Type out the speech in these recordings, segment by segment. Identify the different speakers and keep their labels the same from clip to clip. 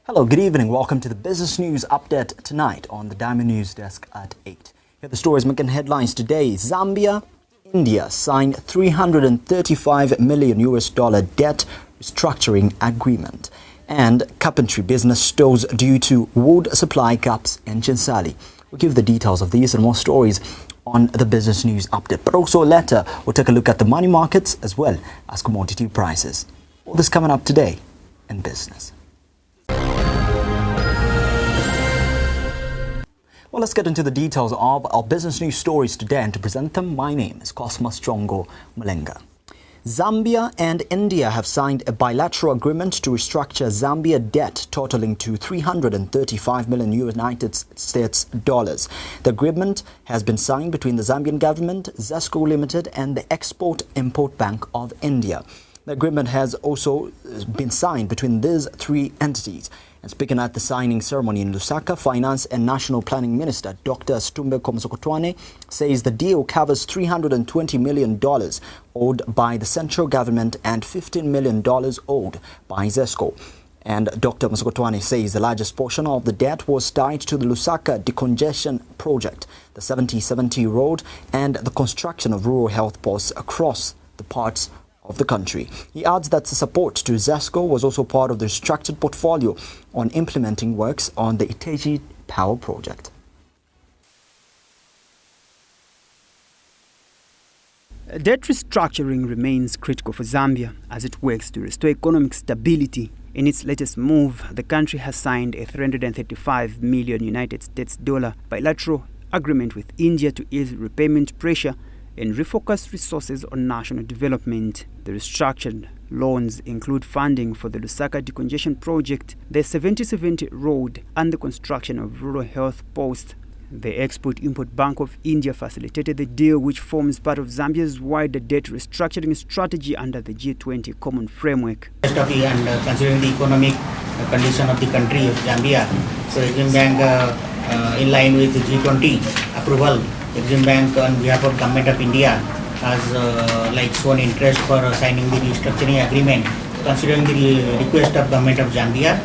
Speaker 1: Hello, good evening. Welcome to the Business News Update tonight on the Diamond News Desk at 8. Here are the stories making headlines today. Zambia, India signed $335 million debt restructuring agreement. And carpentry business stalls due to wood supply gaps in Chinsali. We'll give the details of these and more stories on the Business News Update. But also later, we'll take a look at the money markets as well as commodity prices. All this coming up today in business. Well, let's get into the details of our business news stories today, and to present them, my name is Cosmas Chongo Mulenga. Zambia and India have signed a bilateral agreement to restructure Zambia debt totaling to $335 million United States dollars. The agreement has been signed between the Zambian government, ZESCO Limited, and the Export-Import Bank of India. The agreement has also been signed between these three entities. And speaking at the signing ceremony in Lusaka, Finance and National Planning Minister Dr. Stumbeko Mosokotwane says the deal covers $320 million owed by the central government and $15 million owed by ZESCO. And Dr. Mosokotwane says the largest portion of the debt was tied to the Lusaka decongestion project, the 7070 road, and the construction of rural health posts across the parts of the country. He adds that the support to ZESCO was also part of the structured portfolio on implementing works on the Iteji Power Project.
Speaker 2: Debt restructuring remains critical for Zambia as it works to restore economic stability. In its latest move, the country has signed a $335 million United States dollar bilateral agreement with India to ease repayment pressure and refocus resources on national development. The restructured loans include funding for the Lusaka decongestion project, the 7070 road, and the construction of rural health posts. The Export-Import Bank of India facilitated the deal, which forms part of Zambia's wider debt restructuring strategy under the G20 Common Framework.
Speaker 3: And considering the economic condition of the country of Zambia, so Exim Bank, in line with the G20 approval, Exim Bank on behalf of Government of India has shown interest for signing the restructuring agreement, considering the request of Government of Zambia,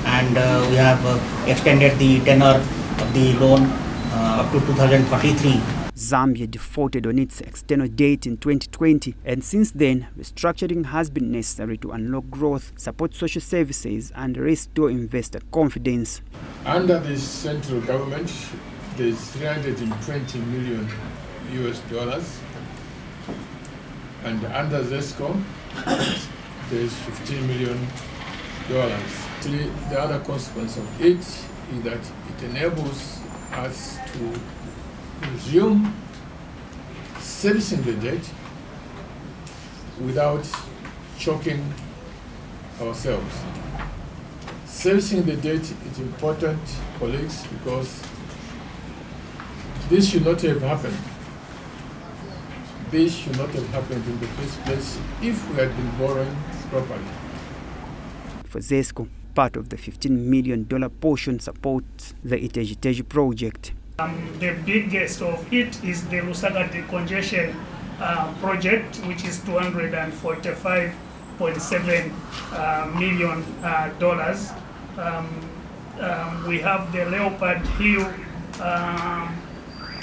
Speaker 3: and we have extended the tenor of the loan up to 2043.
Speaker 2: Zambia defaulted on its external debt in 2020, and since then, restructuring has been necessary to unlock growth, support social services, and restore investor confidence.
Speaker 4: Under the central government, there's $320 million and under ZESCO, there's $15 million. Actually, the other consequence of it is that it enables us to resume servicing the debt without choking ourselves. Servicing the debt is important, colleagues, because this should not have happened. This should not have happened in the first place if we had been borrowing properly.
Speaker 2: For ZESCO, part of the $15 million portion supports the Iteji project.
Speaker 5: The biggest of it is the Lusaka decongestion project, which is $245.7 million. We have the Leopard Hill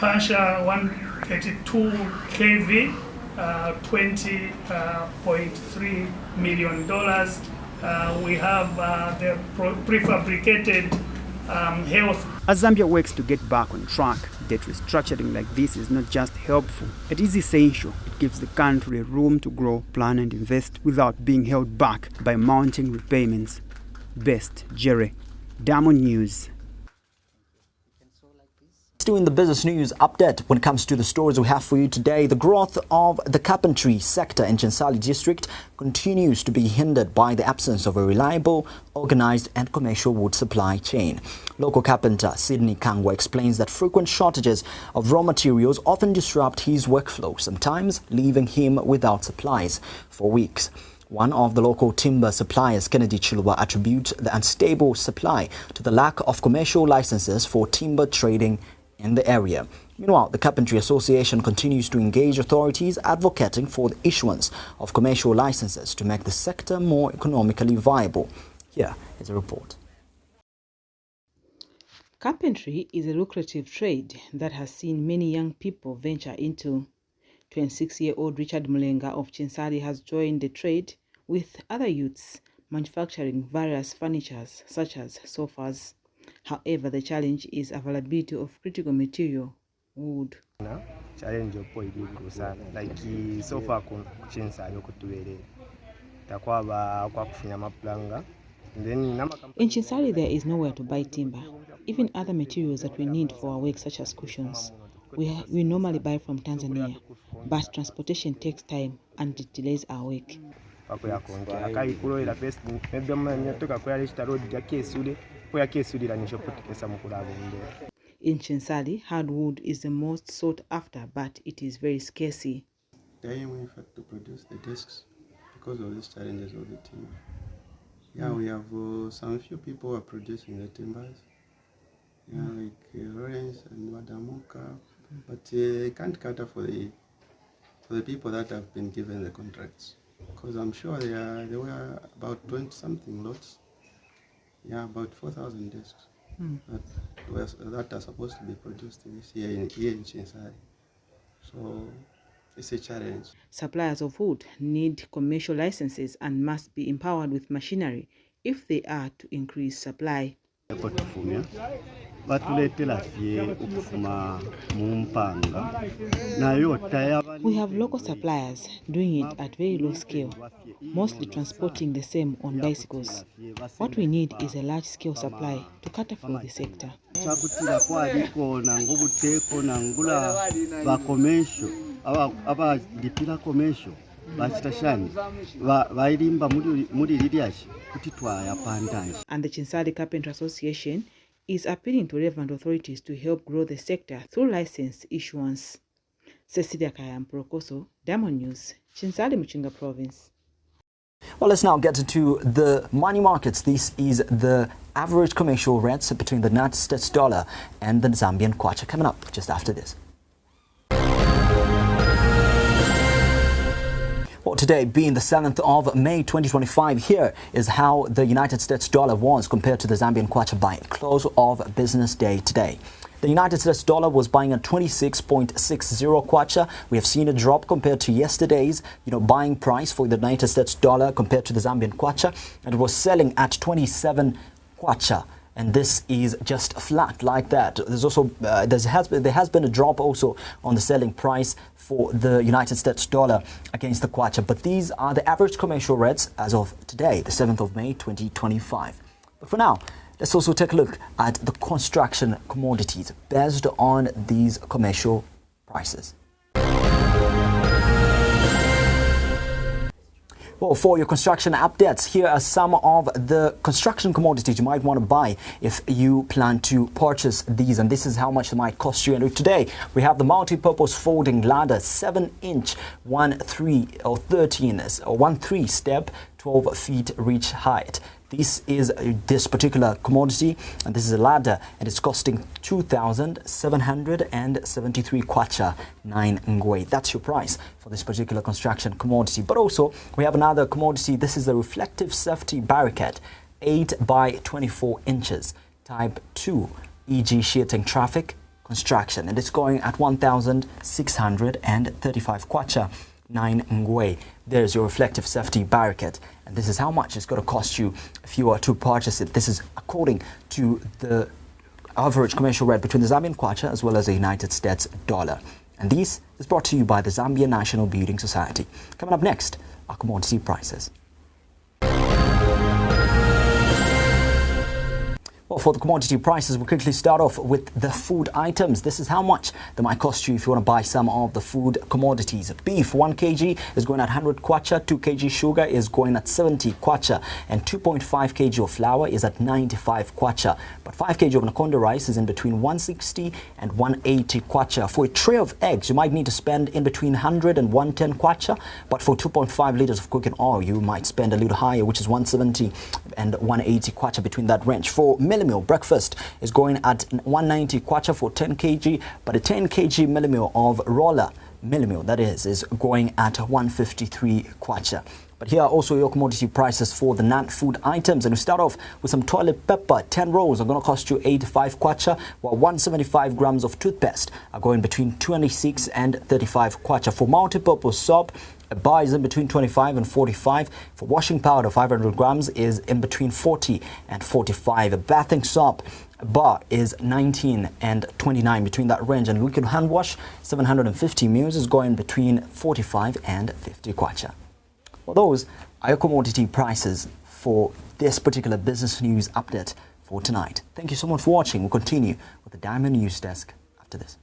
Speaker 5: Pansha 132 kV, $20.3 million. We have the prefabricated health.
Speaker 2: As Zambia works to get back on track, debt restructuring like this is not just helpful, it is essential. It gives the country room to grow, plan and invest without being held back by mounting repayments. Best Jerry, Diamond News.
Speaker 1: Still in the Business News Update, when it comes to the stories we have for you today, the growth of the carpentry sector in Chinsali district continues to be hindered by the absence of a reliable, organized and commercial wood supply chain. Local carpenter Sydney Kangwa explains that frequent shortages of raw materials often disrupt his workflow, sometimes leaving him without supplies for weeks. One of the local timber suppliers, Kennedy Chiluba, attributes the unstable supply to the lack of commercial licenses for timber trading in the area. Meanwhile, the Carpentry Association continues to engage authorities advocating for the issuance of commercial licenses to make the sector more economically viable. Here is a report.
Speaker 6: Carpentry is a lucrative trade that has seen many young people venture into. 26-year-old Richard Mulenga of Chinsali has joined the trade with other youths manufacturing various furnitures such as sofas. However, the challenge is availability of critical material, wood.
Speaker 7: Challenge opo iliku sana like sofa ku Chinsali okutuberera takwaba kwa kufunya maplanga.
Speaker 6: In Chinsali, there is nowhere to buy timber, even other materials that we need for our work, such as cushions. We normally buy from Tanzania, but transportation takes time and it delays our work. In Chinsali, hardwood is the most sought after, but it is very scarce.
Speaker 8: The aim, in fact, to produce the desks because of these challenges of the timber. Yeah, we have some few people who are producing the timbers, like Lawrence and Wadamuka, but they can't cater for the people that have been given the contracts, because I'm sure there were about 20-something lots, about 4,000 desks that are supposed to be produced this year in Chinsali. So it's a challenge.
Speaker 6: Suppliers of wood need commercial licenses and must be empowered with machinery if they are to increase supply. We have local suppliers doing it at very low scale, mostly transporting the same on bicycles. What we need is a large-scale supply to cater for the sector. And the Chinsali Carpenter Association is appealing to relevant authorities to help grow the sector through license issuance. Cecilia Kayam Prokoso, Diamond News, Chinsali, Muchinga Province.
Speaker 1: Well, let's now get into the money markets. This is the average commercial rates between the United States dollar and the Zambian kwacha. Coming up just after this. Well, today being the 7th of May 2025, here is how the United States dollar was compared to the Zambian kwacha by close of business day today. The United States dollar was buying at 26.60 kwacha. We have seen a drop compared to yesterday's, buying price for the United States dollar compared to the Zambian kwacha, and it was selling at 27 kwacha. And this is just flat like that. There's also there has been a drop also on the selling price for the United States dollar against the kwacha. But these are the average commercial rates as of today, the 7th of May 2025. But for now, let's also take a look at the construction commodities based on these commercial prices. Well, for your construction updates, here are some of the construction commodities you might want to buy if you plan to purchase these. And this is how much it might cost you. And today, we have the multi-purpose folding ladder, 7-inch, 1/3 step, 12 feet reach height. This is this particular commodity, and this is a ladder, and it's costing 2,773 kwacha, 9 ngwe. That's your price for this particular construction commodity. But also, we have another commodity. This is the reflective safety barricade, 8 by 24 inches, type 2, e.g. sheeting traffic construction, and it's going at 1,635 kwacha, 9 ngwe. There's your reflective safety barricade, and this is how much it's going to cost you if you are to purchase it. This is according to the average commercial rate between the Zambian kwacha as well as the United States dollar. And this is brought to you by the Zambia National Building Society. Coming up next are commodity prices. Well, for the commodity prices, we'll quickly start off with the food items. This is how much they might cost you if you want to buy some of the food commodities. Beef, 1 kg is going at 100 kwacha, 2 kg sugar is going at 70 kwacha, and 2.5 kg of flour is at 95 kwacha. But 5 kg of Nakonde rice is in between 160 and 180 kwacha. For a tray of eggs, you might need to spend in between 100 and 110 kwacha, but for 2.5 liters of cooking oil, you might spend a little higher, which is 170 and 180 kwacha, between that range. For meal breakfast is going at 190 kwacha for 10 kg, but a 10 kg meal of roller meal, that is going at 153 kwacha. But here are also your commodity prices for the non-food items. And we start off with some toilet paper. 10 rolls are going to cost you 85 kwacha, while 175 grams of toothpaste are going between 26 and 35 kwacha. For multi-purpose soap, a bar is in between 25 and 45. For washing powder, 500 grams is in between 40 and 45. A bathing soap, a bar is 19 and 29, between that range. And liquid hand wash, 750 ml is going between 45 and 50 kwacha. Well, those are your commodity prices for this particular business news update for tonight. Thank you so much for watching. We'll continue with the Diamond News Desk after this.